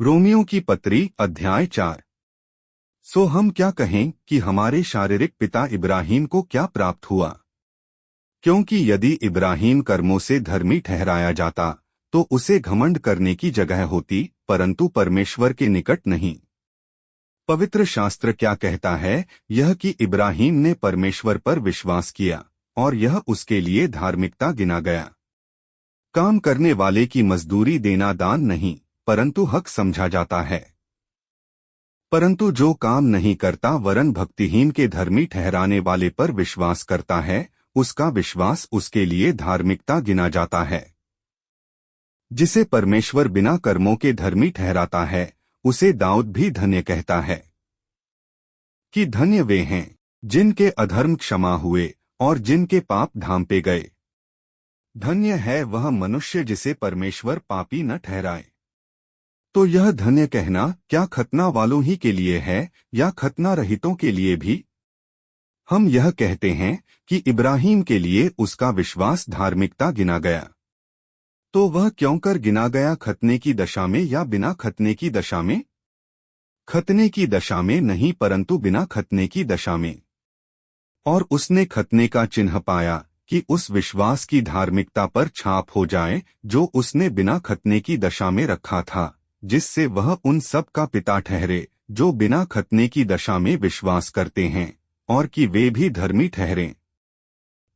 Romeo की पत्री अध्याय 4। सो हम क्या कहें कि हमारे शारीरिक पिता इब्राहिम को क्या प्राप्त हुआ? क्योंकि यदि इब्राहिम कर्मों से धर्मी ठहराया जाता तो उसे घमंड करने की जगह होती, परंतु परमेश्वर के निकट नहीं। पवित्र शास्त्र क्या कहता है? यह कि इब्राहिम ने परमेश्वर पर विश्वास किया और यह उसके लिए धार्मिकता गिना गया। काम करने वाले की मजदूरी देना दान नहीं, परंतु हक समझा जाता है। परंतु जो काम नहीं करता वरन भक्तिहीन के धर्मी ठहराने वाले पर विश्वास करता है, उसका विश्वास उसके लिए धार्मिकता गिना जाता है। जिसे परमेश्वर बिना कर्मों के धर्मी ठहराता है, उसे दाऊद भी धन्य कहता है कि धन्य वे हैं जिनके अधर्म क्षमा हुए और जिनके पाप ढांपे गए। धन्य है वह मनुष्य जिसे परमेश्वर पापी न ठहराए। तो यह धन्य कहना क्या खतना वालों ही के लिए है या खतना रहितों के लिए भी? हम यह कहते हैं कि इब्राहिम के लिए उसका विश्वास धार्मिकता गिना गया। तो वह क्यों कर गिना गया, खतने की दशा में या बिना खतने की दशा में? खतने की दशा में नहीं, परंतु बिना खतने की दशा में। और उसने खतने का चिन्ह पाया कि उस विश्वास की धार्मिकता पर छाप हो जाए जो उसने बिना खतने की दशा में रखा था, जिससे वह उन सब का पिता ठहरे जो बिना खतने की दशा में विश्वास करते हैं, और कि वे भी धर्मी ठहरें।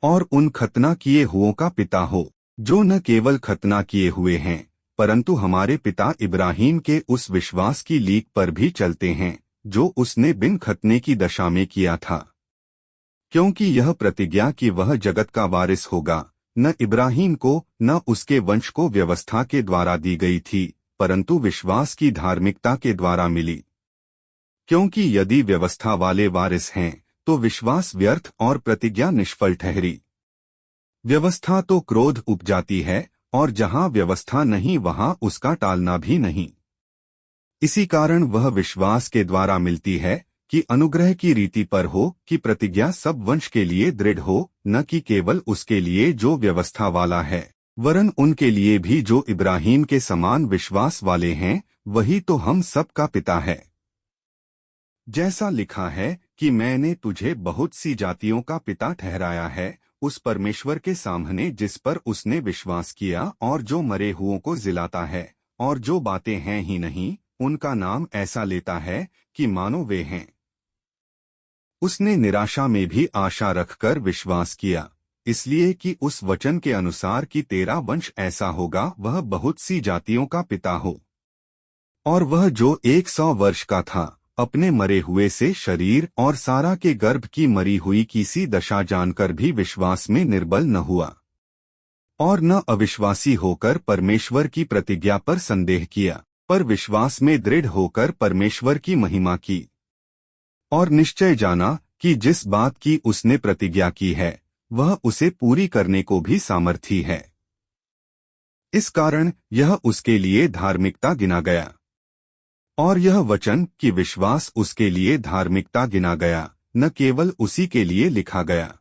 और उन खतना किए हुओं का पिता हो जो न केवल खतना किए हुए हैं, परंतु हमारे पिता इब्राहिम के उस विश्वास की लीक पर भी चलते हैं जो उसने बिन खतने की दशा में किया था। क्योंकि यह प्रतिज्ञा कि वह जगत का वारिस होगा न इब्राहिम को न उसके वंश को व्यवस्था के द्वारा दी गई थी, परंतु विश्वास की धार्मिकता के द्वारा मिली। क्योंकि यदि व्यवस्था वाले वारिस हैं तो विश्वास व्यर्थ और प्रतिज्ञा निष्फल ठहरी। व्यवस्था तो क्रोध उपजाती है, और जहां व्यवस्था नहीं वहां उसका टालना भी नहीं। इसी कारण वह विश्वास के द्वारा मिलती है कि अनुग्रह की रीति पर हो कि प्रतिज्ञा सब वंश के लिए दृढ़ हो, न कि केवल उसके लिए जो व्यवस्था वाला है, वरन उनके लिए भी जो इब्राहिम के समान विश्वास वाले हैं। वही तो हम सब का पिता है। जैसा लिखा है कि मैंने तुझे बहुत सी जातियों का पिता ठहराया है, उस परमेश्वर के सामने जिस पर उसने विश्वास किया और जो मरे हुओं को जिलाता है और जो बातें हैं ही नहीं उनका नाम ऐसा लेता है कि मानो वे हैं। उसने निराशा में भी आशा रखकर विश्वास किया, इसलिए कि उस वचन के अनुसार कि तेरा वंश ऐसा होगा, वह बहुत सी जातियों का पिता हो। और वह जो 100 वर्ष का था अपने मरे हुए से शरीर और सारा के गर्भ की मरी हुई की सी दशा जानकर भी विश्वास में निर्बल न हुआ, और न अविश्वासी होकर परमेश्वर की प्रतिज्ञा पर संदेह किया, पर विश्वास में दृढ़ होकर परमेश्वर की महिमा की, और निश्चय जाना कि जिस बात की उसने प्रतिज्ञा की है वह उसे पूरी करने को भी सामर्थी है। इस कारण यह उसके लिए धार्मिकता गिना गया। और यह वचन कि विश्वास उसके लिए धार्मिकता गिना गया न केवल उसी के लिए लिखा गया,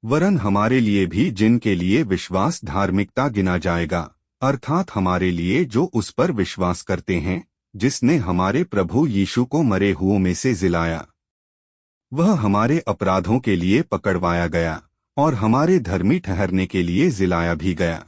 वरन हमारे लिए भी जिनके लिए विश्वास धार्मिकता गिना जाएगा, अर्थात हमारे लिए जो उस पर विश्वास करते हैं जिसने हमारे प्रभु यीशु को मरे हुओं में से जिलाया। वह हमारे अपराधों के लिए पकड़वाया गया और हमारे धर्मी ठहरने के लिए जिलाया भी गया।